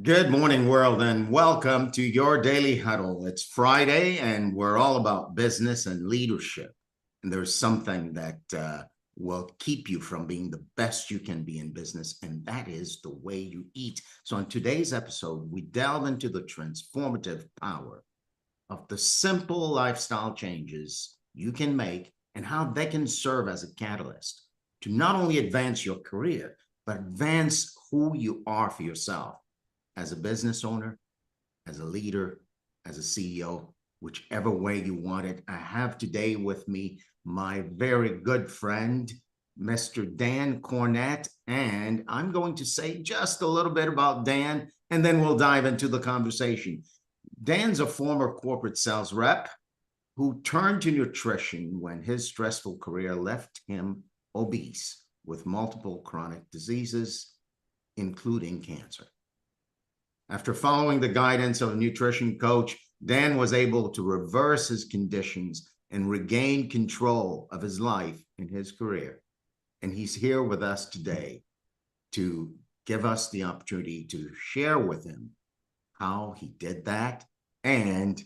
Good morning, world, and welcome to your daily huddle. It's Friday, and we're all about business and leadership. And there's something that will keep you from being the best you can be in business, and that is the way you eat. So, in today's episode, we delve into the transformative power of the simple lifestyle changes you can make and how they can serve as a catalyst to not only advance your career, but advance who you are for yourself as a business owner, as a leader, as a CEO, whichever way you want it. I have today with me my very good friend, Mr. Dan Cornett, and I'm going to say just a little bit about Dan, and then we'll dive into the conversation. Dan's a former corporate sales rep who turned to nutrition when his stressful career left him obese with multiple chronic diseases, including cancer. After following the guidance of a nutrition coach, Dan was able to reverse his conditions and regain control of his life and his career. And he's here with us today to give us the opportunity to share with him how he did that and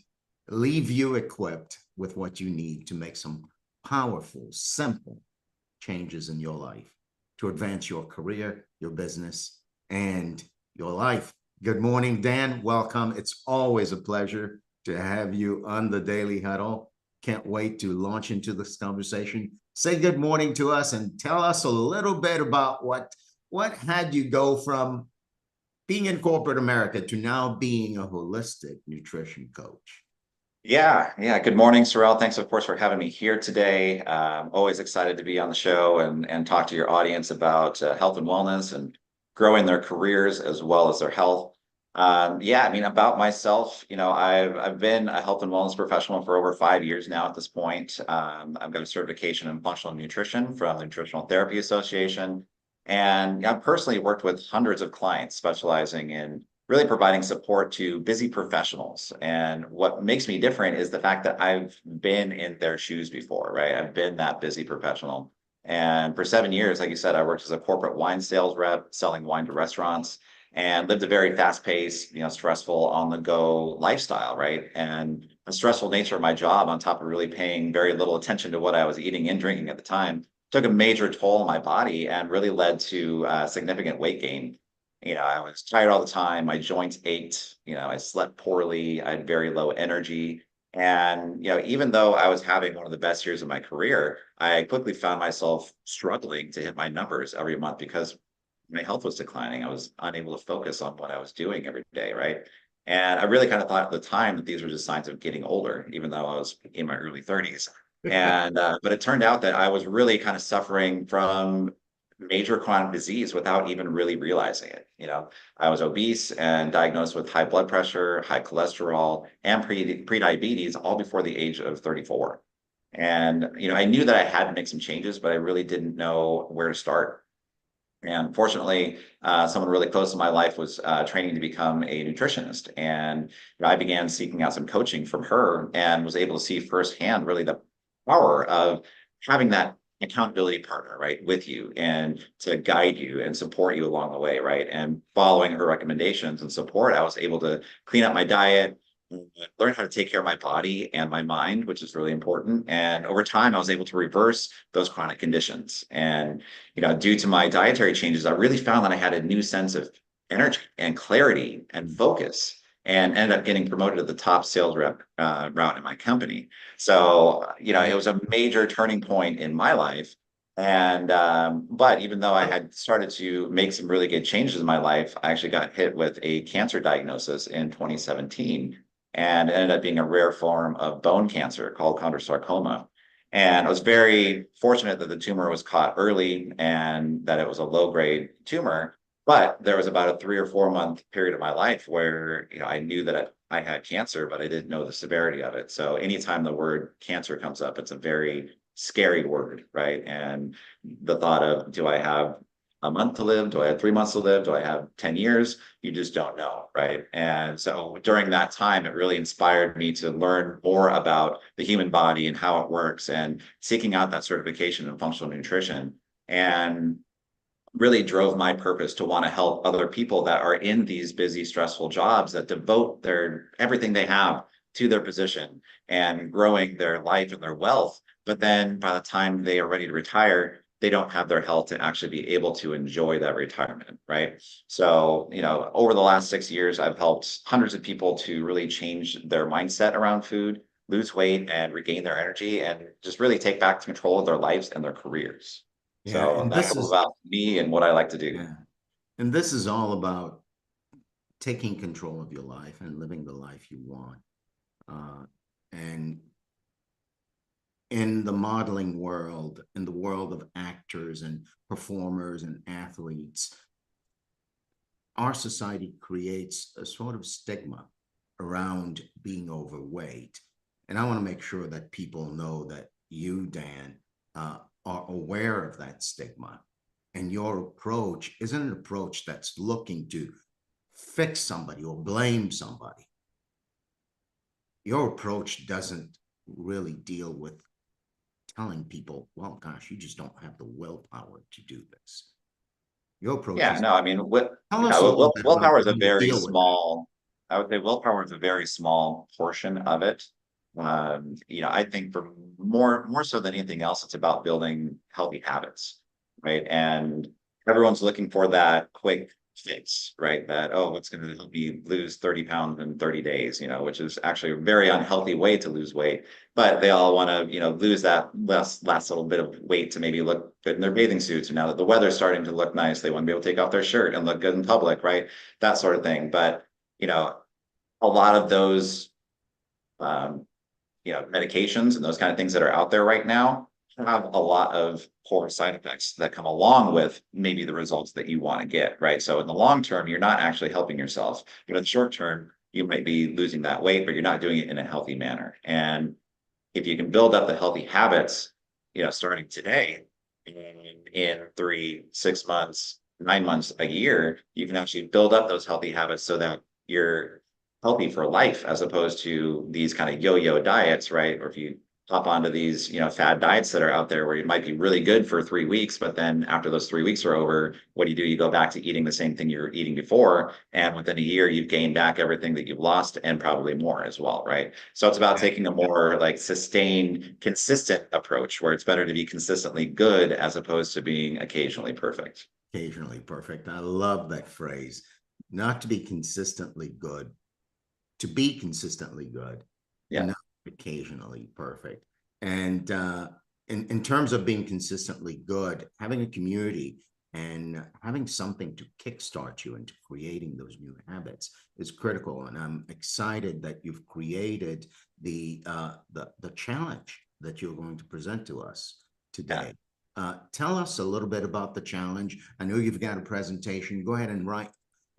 leave you equipped with what you need to make some powerful, simple changes in your life to advance your career, your business, and your life. Good morning, Dan. Welcome. It's always a pleasure to have you on the Daily Huddle. Can't wait to launch into this conversation. Say good morning to us and tell us a little bit about what had you go from being in corporate America to now being a holistic nutrition coach. Yeah. Good morning, Sorrel. Thanks, of course, for having me here today. Always excited to be on the show and talk to your audience about health and wellness and growing their careers as well as their health. About myself, I've been a health and wellness professional for over 5 years now at this point. I've got a certification in functional nutrition from the Nutritional Therapy Association. And I've personally worked with hundreds of clients specializing in really providing support to busy professionals. And what makes me different is the fact that I've been in their shoes before, right? I've been that busy professional. And for 7 years, like you said, I worked as a corporate wine sales rep, selling wine to restaurants, and lived a very fast-paced, stressful on-the-go lifestyle, right? And the stressful nature of my job, on top of really paying very little attention to what I was eating and drinking at the time, took a major toll on my body and really led to significant weight gain. I was tired all the time. My joints ached. I slept poorly. I had very low energy. And, even though I was having one of the best years of my career, I quickly found myself struggling to hit my numbers every month because my health was declining. I was unable to focus on what I was doing every day, right? And I really kind of thought at the time that these were just signs of getting older, even though I was in my early 30s. But it turned out that I was really kind of suffering from major chronic disease without even really realizing it. I was obese and diagnosed with high blood pressure, high cholesterol, and pre-diabetes all before the age of 34. And, I knew that I had to make some changes, but I really didn't know where to start. And fortunately, someone really close to my life was training to become a nutritionist. And I began seeking out some coaching from her and was able to see firsthand really the power of having that accountability partner, right, with you and to guide you and support you along the way, right? And following her recommendations and support, I was able to clean up my diet, learn how to take care of my body and my mind, which is really important. And over time, I was able to reverse those chronic conditions. And, due to my dietary changes, I really found that I had a new sense of energy and clarity and focus and ended up getting promoted to the top sales rep route in my company. So, it was a major turning point in my life. And, but even though I had started to make some really good changes in my life, I actually got hit with a cancer diagnosis in 2017 and it ended up being a rare form of bone cancer called chondrosarcoma. And I was very fortunate that the tumor was caught early and that it was a low-grade tumor. But there was about a 3 or 4 month period of my life where, I knew that I had cancer, but I didn't know the severity of it. So anytime the word cancer comes up, it's a very scary word, right? And the thought of, do I have a month to live? Do I have 3 months to live? Do I have 10 years? You just don't know, right? And so during that time, it really inspired me to learn more about the human body and how it works and seeking out that certification in functional nutrition. And really drove my purpose to want to help other people that are in these busy, stressful jobs that devote their everything they have to their position and growing their life and their wealth. But then by the time they are ready to retire, they don't have their health to actually be able to enjoy that retirement, right? So, over the last 6 years, I've helped hundreds of people to really change their mindset around food, lose weight, and regain their energy, and just really take back control of their lives and their careers. Yeah, So and that's this all is about me and what I like to do. yeah, and this is all about taking control of your life and living the life you want. And in the modeling world, in the world of actors and performers and athletes, our society creates a sort of stigma around being overweight. And I want to make sure that people know that you, Dan, are aware of that stigma. And your approach isn't an approach that's looking to fix somebody or blame somebody. Your approach doesn't really deal with telling people, well, gosh, you just don't have the willpower to do this. Your approach Yeah, is no, I mean, tell us a little bit about willpower is a how you very deal with that. small, I would say willpower is a very small portion of it. I think for more so than anything else, it's about building healthy habits, right? And everyone's looking for that quick fix, right? That, oh, what's going to help me lose 30 pounds in 30 days, which is actually a very unhealthy way to lose weight. But they all want to, lose that last little bit of weight to maybe look good in their bathing suits. And now that the weather's starting to look nice, they want to be able to take off their shirt and look good in public, right? That sort of thing. But, a lot of those um, medications and those kind of things that are out there right now have a lot of poor side effects that come along with maybe the results that you want to get, right? So in the long term, you're not actually helping yourself. But in the short term, you might be losing that weight, but you're not doing it in a healthy manner. And if you can build up the healthy habits, starting today, in 3, 6 months, 9 months, a year, you can actually build up those healthy habits so that you're healthy for life, as opposed to these kind of yo-yo diets, right? Or if you hop onto these, fad diets that are out there where it might be really good for 3 weeks, but then after those 3 weeks are over, what do? You go back to eating the same thing you were eating before. And within a year, you've gained back everything that you've lost and probably more as well, right? So it's about taking a more like sustained, consistent approach where it's better to be consistently good as opposed to being occasionally perfect. Occasionally perfect. I love that phrase. Not to be consistently good, to be consistently good, and Yeah. not occasionally perfect. And in terms of being consistently good, having a community and having something to kickstart you into creating those new habits is critical. And I'm excited that you've created the challenge that you're going to present to us Yeah. today. Tell us a little bit about the challenge. I know you've got a presentation. Go ahead and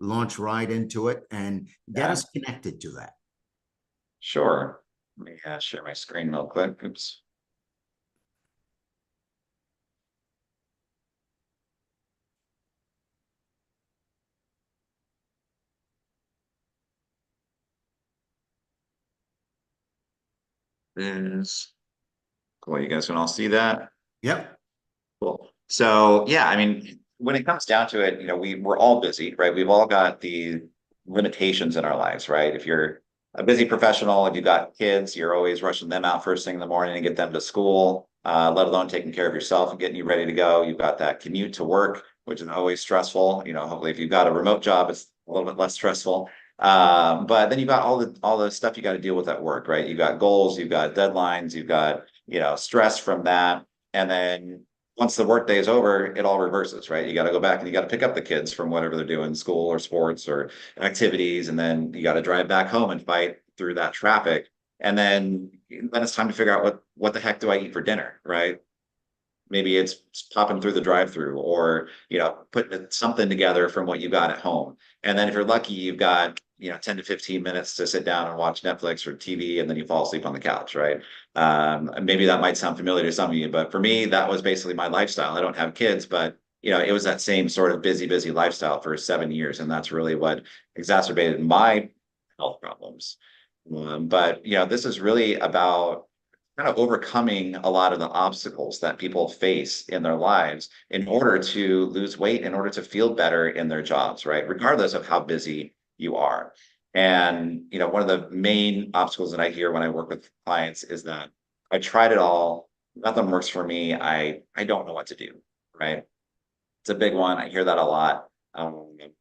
launch right into it and get Yeah. us connected to that. Sure. Let me share my screen real quick. Oops. This. Cool. You guys can all see that? Yep. Cool. So yeah, I mean, when it comes down to it, we're all busy, right? We've all got the limitations in our lives, right? If you're a busy professional, if you've got kids, you're always rushing them out first thing in the morning and get them to school, let alone taking care of yourself and getting you ready to go. You've got that commute to work, which is always stressful. Hopefully if you've got a remote job, it's a little bit less stressful. But then you've got all the stuff you got to deal with at work, right? You've got goals, you've got deadlines, you've got, stress from that. And then once the workday is over, it all reverses, right? You got to go back and you got to pick up the kids from whatever they're doing, school or sports or activities, and then you got to drive back home and fight through that traffic. And then it's time to figure out what the heck do I eat for dinner, right? Maybe it's popping through the drive-through or putting something together from what you got at home. And then if you're lucky, you've got 10 to 15 minutes to sit down and watch Netflix or TV, and then you fall asleep on the couch, right? Maybe that might sound familiar to some of you, but for me, that was basically my lifestyle. I don't have kids, but it was that same sort of busy lifestyle for 7 years, and that's really what exacerbated my health problems. But this is really about kind of overcoming a lot of the obstacles that people face in their lives in order to lose weight, in order to feel better in their jobs, right? Regardless of how busy you are. And, one of the main obstacles that I hear when I work with clients is that I tried it all, nothing works for me. I don't know what to do, right? It's a big one. I hear that a lot.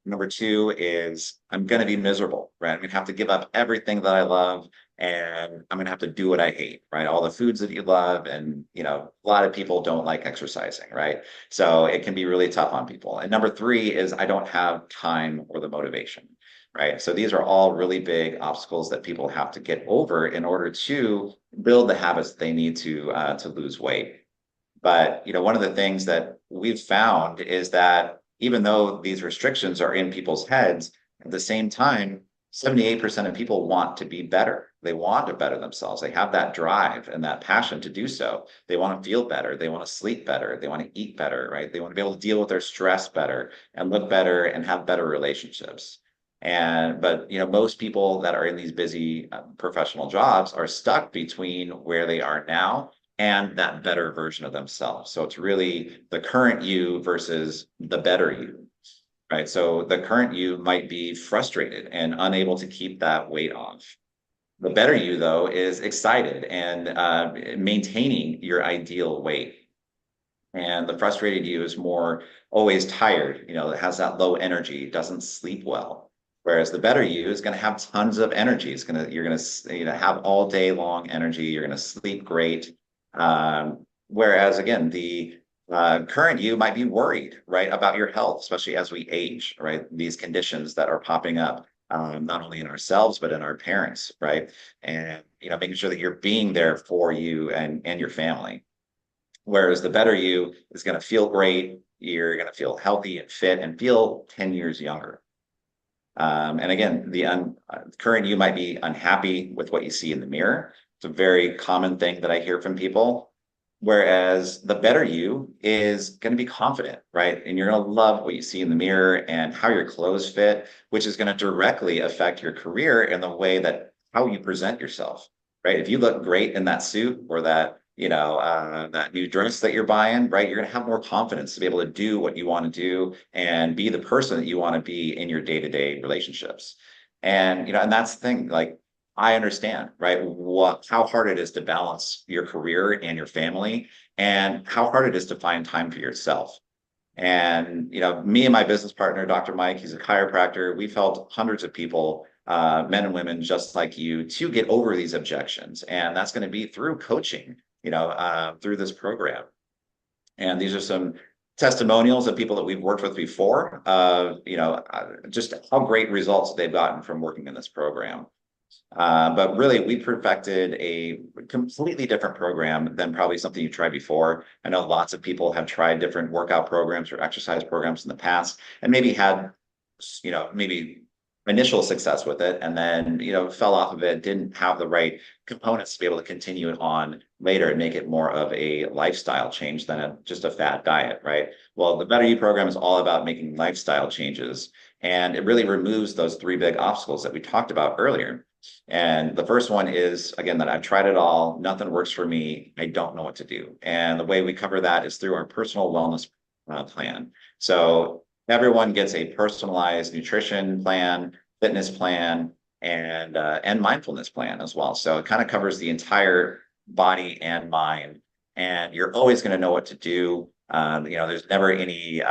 Number two is I'm going to be miserable, right? I'm going to have to give up everything that I love, and I'm going to have to do what I hate, right? All the foods that you love. And, a lot of people don't like exercising, right? So it can be really tough on people. And number three is I don't have time or the motivation, right? So these are all really big obstacles that people have to get over in order to build the habits they need to lose weight. But one of the things that we've found is that even though these restrictions are in people's heads, at the same time, 78% of people want to be better. They want to better themselves. They have that drive and that passion to do so. They want to feel better. They want to sleep better. They want to eat better, right? They want to be able to deal with their stress better and look better and have better relationships. But most people that are in these busy professional jobs are stuck between where they are now and that better version of themselves. So it's really the current you versus the better you, right? So the current you might be frustrated and unable to keep that weight off. The better you, though, is excited and maintaining your ideal weight. And the frustrated you is more always tired, it has that low energy, doesn't sleep well. Whereas the better you is going to have tons of energy. You're going to, have all day long energy. You're going to sleep great. Whereas again, the current you might be worried, right, about your health, especially as we age, right? These conditions that are popping up, not only in ourselves, but in our parents, right? And, making sure that you're being there for you and your family. Whereas the better you is going to feel great. You're going to feel healthy and fit and feel 10 years younger. And again, the current you might be unhappy with what you see in the mirror. It's a very common thing that I hear from people. Whereas the better you is going to be confident, right? And you're going to love what you see in the mirror and how your clothes fit, which is going to directly affect your career in the way that how you present yourself, right? If you look great in that suit or that, that new dress that you're buying, right? You're going to have more confidence to be able to do what you want to do and be the person that you want to be in your day-to-day relationships. And, and that's the thing, like, I understand, right? How hard it is to balance your career and your family, and how hard it is to find time for yourself. And me and my business partner, Dr. Mike, he's a chiropractor. We've helped hundreds of people, men and women just like you, to get over these objections, and that's going to be through coaching, through this program. And these are some testimonials of people that we've worked with before, just how great results they've gotten from working in this program. But really, we perfected a completely different program than probably something you tried before. I know lots of people have tried different workout programs or exercise programs in the past and maybe had, maybe initial success with it and then, fell off of it, didn't have the right components to be able to continue it on later and make it more of a lifestyle change than just a fad diet, right? Well, the Better You program is all about making lifestyle changes. And it really removes those three big obstacles that we talked about earlier. And the first one is, again, that I've tried it all. Nothing works for me. I don't know what to do. And the way we cover that is through our personal wellness plan. So everyone gets a personalized nutrition plan, fitness plan, and mindfulness plan as well. So it kind of covers the entire body and mind. And you're always going to know what to do. There's never any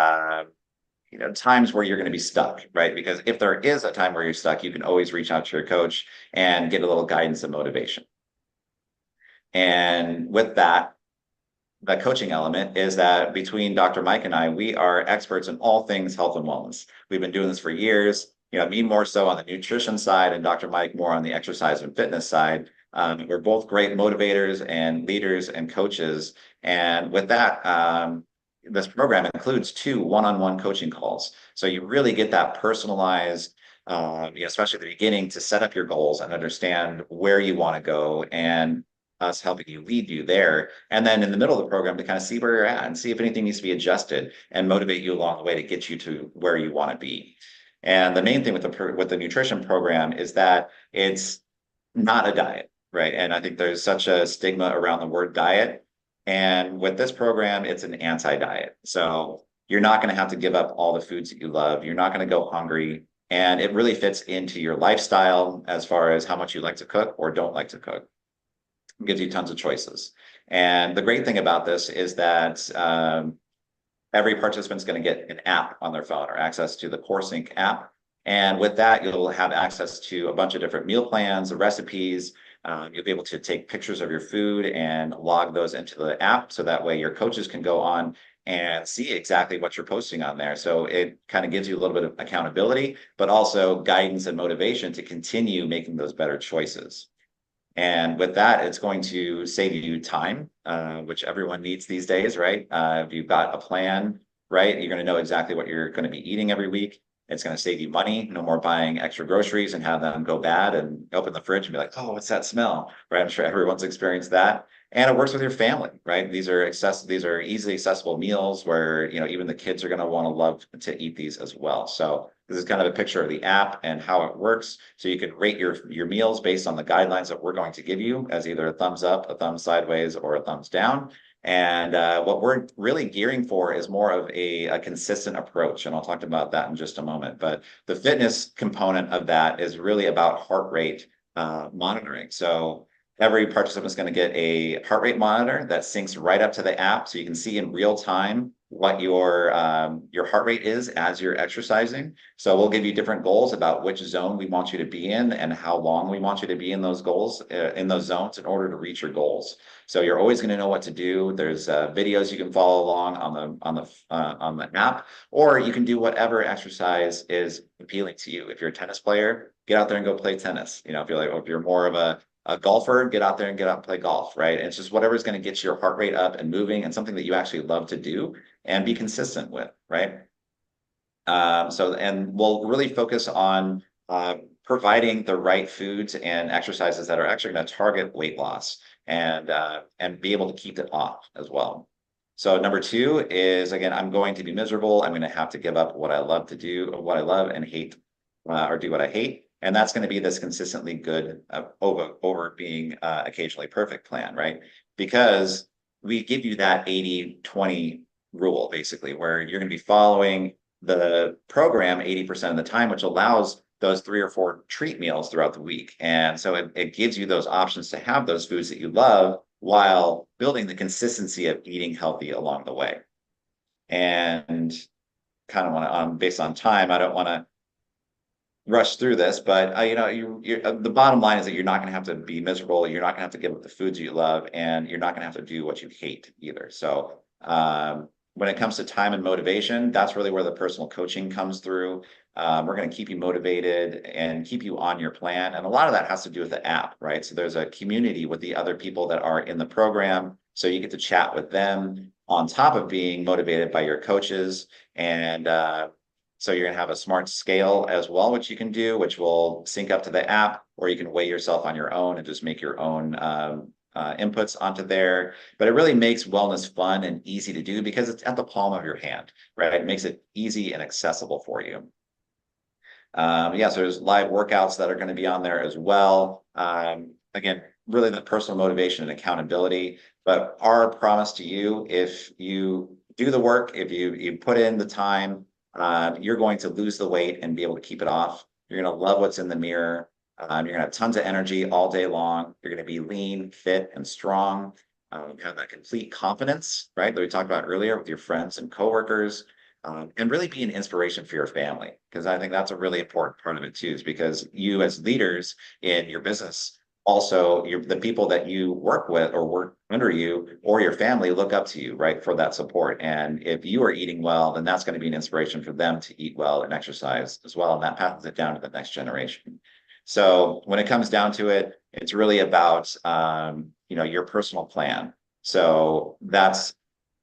times where you're going to be stuck, right? Because if there is a time where you're stuck, you can always reach out to your coach and get a little guidance and motivation. And with that, the coaching element is that between Dr. Mike and I, we are experts in all things health and wellness. We've been doing this for years, me more so on the nutrition side and Dr. Mike more on the exercise and fitness side. We're both great motivators and leaders and coaches. And with that, this program includes 2 one-on-one coaching calls. So you really get that personalized, especially at the beginning, to set up your goals and understand where you want to go, and us helping you lead you there. And then in the middle of the program to kind of see where you're at and see if anything needs to be adjusted and motivate you along the way to get you to where you want to be. And the main thing with the nutrition program is that it's not a diet. right? And I think there's such a stigma around the word diet. And with this program, it's an anti-diet. So you're not going to have to give up all the foods that you love. You're not going to go hungry. And it really fits into your lifestyle as far as how much you like to cook or don't like to cook. It gives you tons of choices. And the great thing about this is that every participant's going to get an app on their phone or access to the CoreSync app. And with that, you'll have access to a bunch of different meal plans, the recipes. You'll be able to take pictures of your food and log those into the app. So that way your coaches can go on and see exactly what you're posting on there. So it kind of gives you a little bit of accountability, but also guidance and motivation to continue making those better choices. And with that, it's going to save you time, which everyone needs these days, right? If you've got a plan, right, you're going to know exactly what you're going to be eating every week. It's going to save you money. No more buying extra groceries and have them go bad and open the fridge and be like, oh, what's that smell? Right? I'm sure everyone's experienced that. And it works with your family, right? These are easily accessible meals where, even the kids are going to want to love to eat these as well. So this is kind of a picture of the app and how it works. So you can rate your meals based on the guidelines that we're going to give you as either a thumbs up, a thumbs sideways, or a thumbs down. And what we're really gearing for is more of a consistent approach. And I'll talk about that in just a moment. But the fitness component of that is really about heart rate monitoring. So every participant is going to get a heart rate monitor that syncs right up to the app. So you can see in real time what your heart rate is as you're exercising. So we'll give you different goals about which zone we want you to be in and how long we want you to be in those goals, in those zones in order to reach your goals. So you're always going to know what to do. There's videos you can follow along on the app, or you can do whatever exercise is appealing to you. If you're a tennis player, get out there and go play tennis. If you're more of a golfer, get out there and get out and play golf, right? It's just whatever's going to get your heart rate up and moving and something that you actually love to do and be consistent with, right? And we'll really focus on providing the right foods and exercises that are actually going to target weight loss and be able to keep it off as well. So number two is, again, I'm going to be miserable. I'm going to have to give up what I love to do, what I love and hate, or do what I hate. And that's going to be this consistently good over being occasionally perfect plan, right? Because we give you that 80-20 rule, basically, where you're going to be following the program 80% of the time, which allows those 3 or 4 treat meals throughout the week. And so it gives you those options to have those foods that you love while building the consistency of eating healthy along the way. And kind of want to, based on time, I don't want to rush through this, but the bottom line is that you're not going to have to be miserable. You're not going to have to give up the foods you love, and you're not going to have to do what you hate either. So when it comes to time and motivation, that's really where the personal coaching comes through. We're going to keep you motivated and keep you on your plan. And a lot of that has to do with the app, right? So there's a community with the other people that are in the program. So you get to chat with them on top of being motivated by your coaches. And so you're going to have a smart scale as well, which you can do, which will sync up to the app, or you can weigh yourself on your own and just make your own inputs onto there. But it really makes wellness fun and easy to do because it's at the palm of your hand, right? It makes it easy and accessible for you. So there's live workouts that are going to be on there as well. Again, really the personal motivation and accountability. But our promise to you, if you do the work, if you put in the time, you're going to lose the weight and be able to keep it off. You're going to love what's in the mirror. You're going to have tons of energy all day long. You're going to be lean, fit, and strong. You have that complete confidence, right, that we talked about earlier with your friends and coworkers, and really be an inspiration for your family. Because I think that's a really important part of it too, is because you as leaders in your business, also the people that you work with or work under you or your family look up to you, right, for that support. And if you are eating well, then that's going to be an inspiration for them to eat well and exercise as well. And that passes it down to the next generation. So when it comes down to it, it's really about, your personal plan. So that's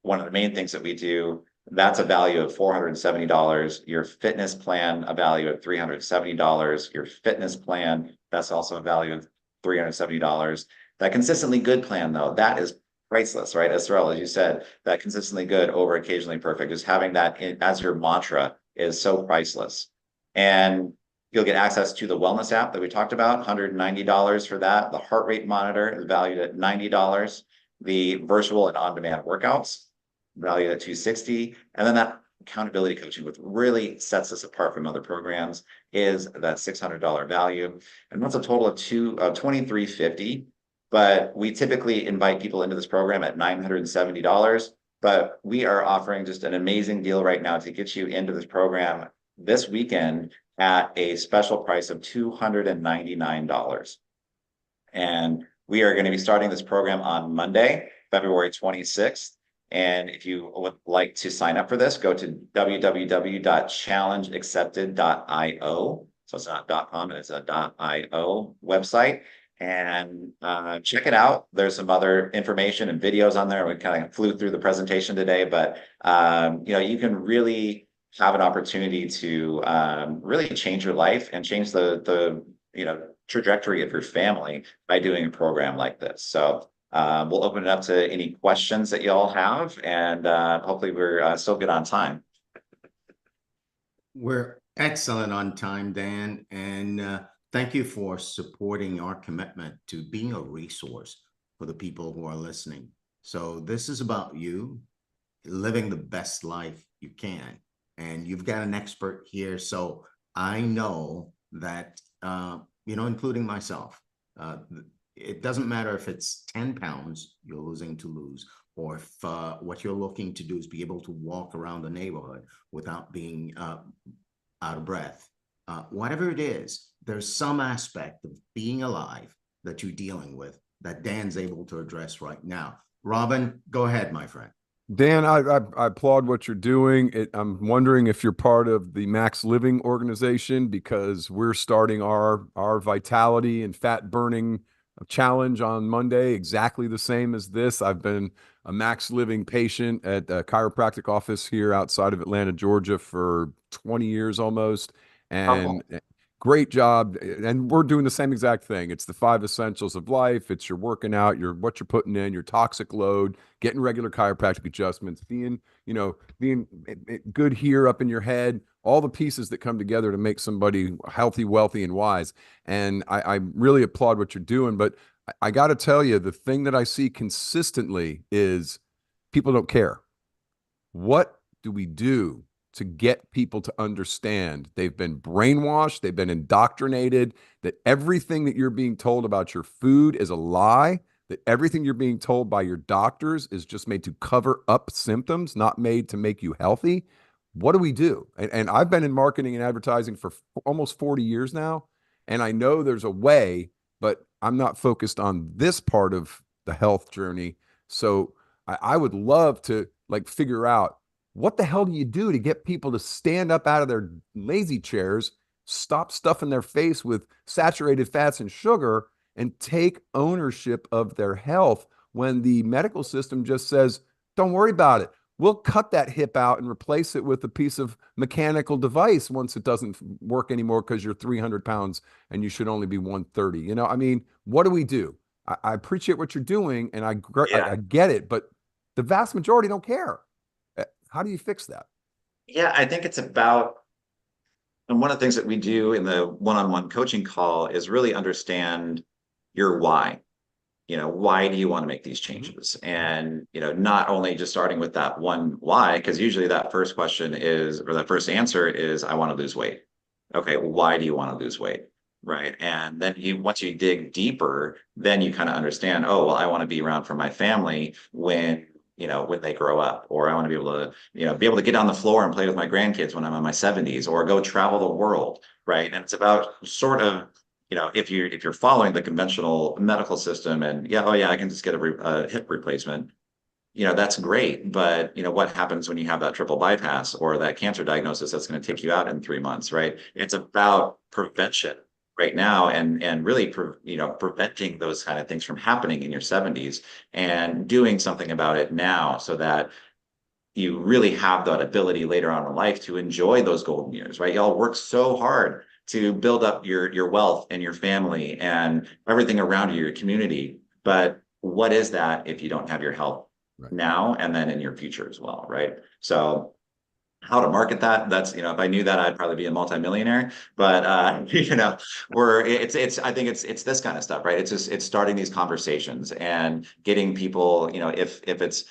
one of the main things that we do. That's a value of $470. Your fitness plan, a value of $370. Your fitness plan, that's also a value of $370. That consistently good plan, though, that is priceless, right? As you said, that consistently good over occasionally perfect, just having that as your mantra is so priceless. And You'll get access to the wellness app that we talked about, $190 for that. The heart rate monitor is valued at $90. The virtual and on-demand workouts valued at $260. And then that accountability coaching, which really sets us apart from other programs, is that $600 value. And that's a total of $2,350. But we typically invite people into this program at $970. But we are offering just an amazing deal right now to get you into this program this weekend at a special price of $299. And we are going to be starting this program on Monday, February 26th. And if you would like to sign up for this, go to www.challengeaccepted.io. So it's not .com, it's a .io website. And check it out. There's some other information and videos on there. We kind of flew through the presentation today, but you can really have an opportunity to really change your life and change the trajectory of your family by doing a program like this. So we'll open it up to any questions that you all have, and hopefully we're still good on time. We're excellent on time, Dan, and thank you for supporting our commitment to being a resource for the people who are listening. So this is about you living the best life you can. And you've got an expert here. So I know that, including myself, it doesn't matter if it's 10 pounds you're losing to lose, or if what you're looking to do is be able to walk around the neighborhood without being out of breath. Whatever it is, there's some aspect of being alive that you're dealing with that Dan's able to address right now. Robin, go ahead, my friend. Dan, I applaud what you're doing. I'm wondering if you're part of the Max Living organization, because we're starting our vitality and fat burning challenge on Monday, exactly the same as this. I've been a Max Living patient at a chiropractic office here outside of Atlanta, Georgia for 20 years almost. And great job. And we're doing the same exact thing. It's the 5 essentials of life. It's your working out, what you're putting in, your toxic load, getting regular chiropractic adjustments, being good here up in your head, all the pieces that come together to make somebody healthy, wealthy, and wise. And I really applaud what you're doing. But I got to tell you, the thing that I see consistently is people don't care. What do we do to get people to understand they've been brainwashed, they've been indoctrinated, that everything that you're being told about your food is a lie, that everything you're being told by your doctors is just made to cover up symptoms, not made to make you healthy? What do we do? And I've been in marketing and advertising for almost 40 years now, and I know there's a way, but I'm not focused on this part of the health journey. So I would love to figure out, what the hell do you do to get people to stand up out of their lazy chairs, stop stuffing their face with saturated fats and sugar, and take ownership of their health when the medical system just says, don't worry about it. We'll cut that hip out and replace it with a piece of mechanical device once it doesn't work anymore because you're 300 pounds and you should only be 130. What do we do? I appreciate what you're doing, and I get it, but the vast majority don't care. How do you fix that? Yeah, I think it's about, and one of the things that we do in the one-on-one coaching call is really understand your why. Why do you want to make these changes? And, not only just starting with that one why, because usually that first question is, or that first answer is, I want to lose weight. Okay, well, why do you want to lose weight? Right. And then once you dig deeper, then you kind of understand, oh, well, I want to be around for my family when they grow up, or I want to be able to get on the floor and play with my grandkids when I'm in my 70s, or go travel the world. Right. And it's about sort of, if you're following the conventional medical system and I can just get a hip replacement, that's great. But, what happens when you have that triple bypass or that cancer diagnosis that's going to take you out in 3 months, right? It's about prevention right now, and really, preventing those kind of things from happening in your 70s and doing something about it now, so that you really have that ability later on in life to enjoy those golden years, right? Y'all work so hard to build up your wealth and your family and everything around you, your community. But what is that if you don't have your health now and then in your future as well, right? So how to market that. That's, if I knew that, I'd probably be a multimillionaire. But it's I think it's this kind of stuff, right? It's starting these conversations and getting people, if it's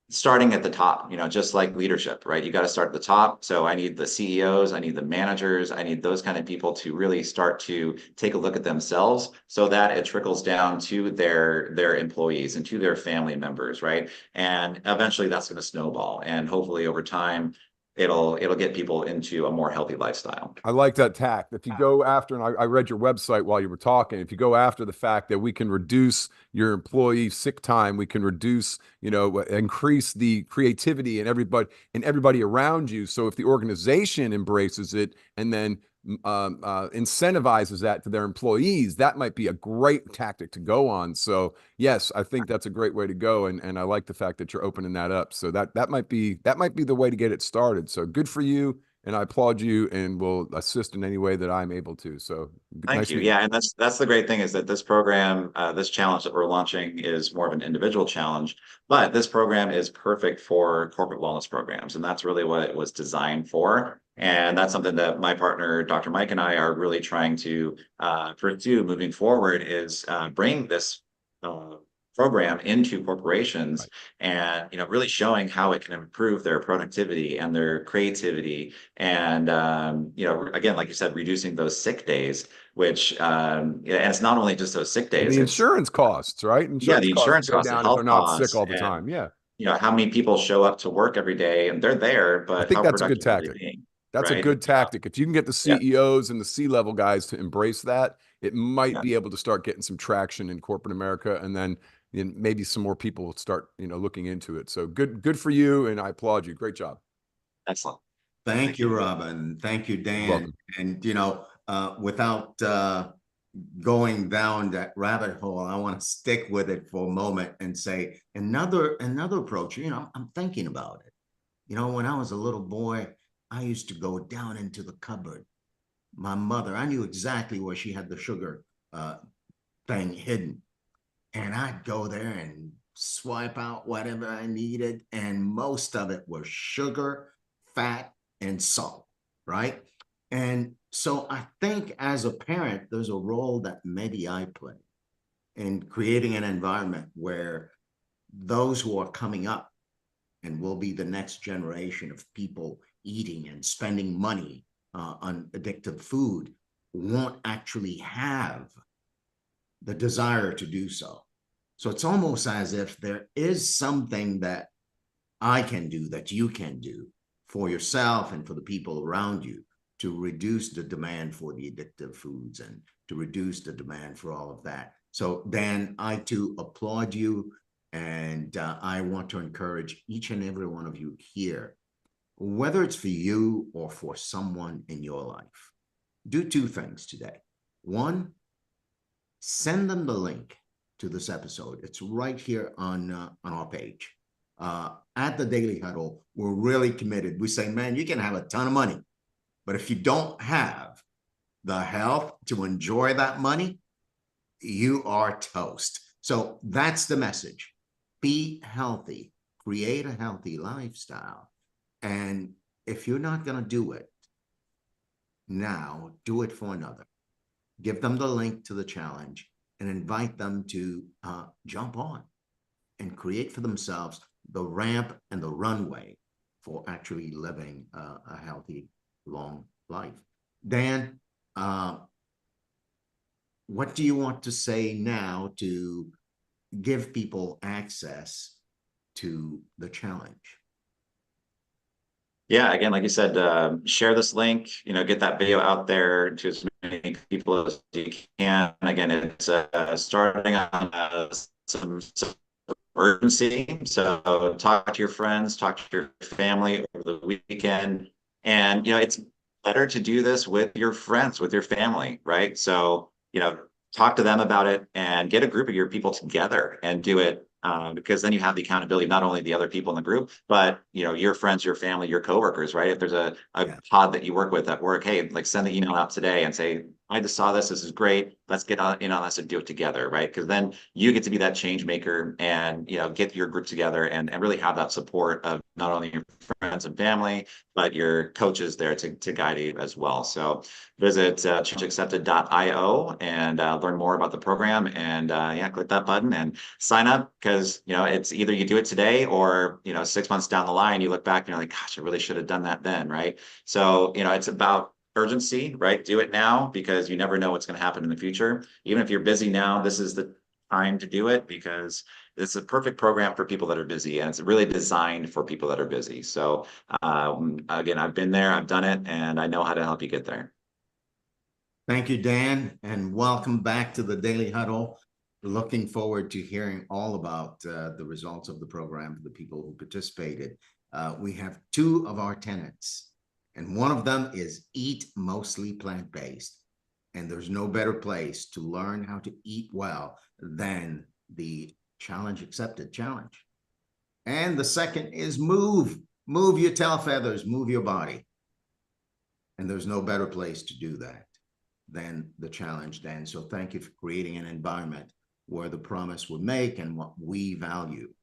starting at the top, just like leadership, right? You got to start at the top. So I need the CEOs, I need the managers, I need those kind of people to really start to take a look at themselves so that it trickles down to their employees and to their family members, right? And eventually that's going to snowball. And hopefully over time, it'll get people into a more healthy lifestyle. I like that tact. If you go after, and I read your website while you were talking, if you go after the fact that we can reduce your employee sick time, we can reduce, increase the creativity in everybody around you. So if the organization embraces it and then incentivizes that to their employees, that might be a great tactic to go on. So yes, I think that's a great way to go, and I like the fact that you're opening that up. So that might be the way to get it started. So good for you. And I applaud you and will assist in any way that I'm able to. So Thank nice you. meeting you. Yeah, and that's the great thing is that this program, this challenge that we're launching is more of an individual challenge, but this program is perfect for corporate wellness programs, and that's really what it was designed for. And that's something that my partner, Dr. Mike, and I are really trying to pursue moving forward is bring this program into corporations Right. and really showing how it can improve their productivity and their creativity and again, like you said, reducing those sick days, which and it's not only just those sick And days, the it's insurance costs, right? Insurance the costs insurance go costs, the down if they're health not sick costs, all the and time. Yeah. how many people show up to work every day and they're there, I but think how that's a good productive are they tactic. being? That's a Right? good tactic. If you can get the Yeah. CEOs and the C-level guys to embrace that, it might Yeah. be able to start getting some traction in corporate America, and then maybe some more people will start, looking into it. So good for you, and I applaud you. Great job. Excellent. Thank you, Robin. Thank you, You're Dan. welcome. And without going down that rabbit hole, I want to stick with it for a moment and say another approach. I'm thinking about it. When I was a little boy, I used to go down into the cupboard. My mother, I knew exactly where she had the sugar thing hidden. And I'd go there and swipe out whatever I needed. And most of it was sugar, fat, and salt, right? And so I think as a parent, there's a role that maybe I play in creating an environment where those who are coming up and will be the next generation of people eating and spending money on addictive food won't actually have the desire to do so. So it's almost as if there is something that I can do, that you can do for yourself and for the people around you to reduce the demand for the addictive foods and to reduce the demand for all of that. So Dan, I too applaud you, and I want to encourage each and every one of you here, whether it's for you or for someone in your life, do two things today. One, send them the link to this episode. It's right here on our page. At the Daily Huddle, we're really committed. We say, man, you can have a ton of money, but if you don't have the health to enjoy that money, you are toast. So that's the message. Be healthy, create a healthy lifestyle. And if you're not going to do it now, do it for another. Give them the link to the challenge and invite them to jump on and create for themselves the ramp and the runway for actually living a healthy, long life. Dan, what do you want to say now to give people access to the challenge? Yeah, again, like you said, share this link, get that video out there to as many people as you can. Again, it's starting on some urgency. So talk to your friends, talk to your family over the weekend. And, it's better to do this with your friends, with your family, right? So, talk to them about it and get a group of your people together and do it. Because then you have the accountability, not only the other people in the group, but your friends, your family, your coworkers, right? If there's a pod that you work with at work, hey, like send the email out today and say, I just saw this. This is great. Let's get in on this and do it together, right? Because then you get to be that change maker and, get your group together and really have that support of not only your friends and family, but your coaches there to guide you as well. So visit changeaccepted.io and learn more about the program, and click that button and sign up, because it's either you do it today or 6 months down the line you look back and you're like, gosh, I really should have done that then, right? So it's about urgency, right? Do it now, because you never know what's going to happen in the future. Even if you're busy now, this is the time to do it, because it's a perfect program for people that are busy, and it's really designed for people that are busy. So again, I've been there, I've done it, and I know how to help you get there. Thank you, Dan, and welcome back to the Daily Huddle. Looking forward to hearing all about the results of the program for the people who participated. We have two of our tenets, and one of them is eat mostly plant-based. And there's no better place to learn how to eat well than the Challenge Accepted Challenge. And the second is move your tail feathers, move your body. And there's no better place to do that than the challenge, Dan. So thank you for creating an environment where the promise we make and what we value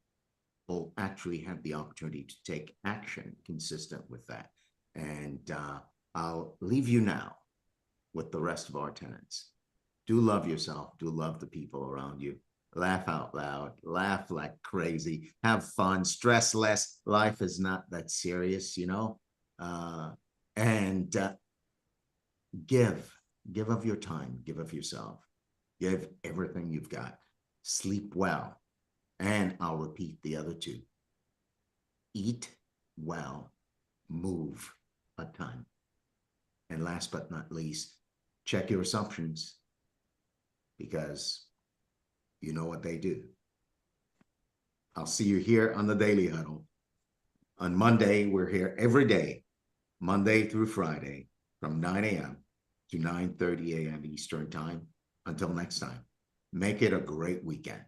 will actually have the opportunity to take action consistent with that. And I'll leave you now with the rest of our tenets. Do love yourself. Do love the people around you. Laugh out loud. Laugh like crazy. Have fun. Stress less. Life is not that serious, and give of your time. Give of yourself. Give everything you've got. Sleep well. And I'll repeat the other two. Eat well. Move a ton. And last but not least, check your assumptions, because you know what they do. I'll see you here on the Daily Huddle. On Monday, we're here every day, Monday through Friday, from 9 a.m. to 9:30 a.m. Eastern Time. Until next time, make it a great weekend.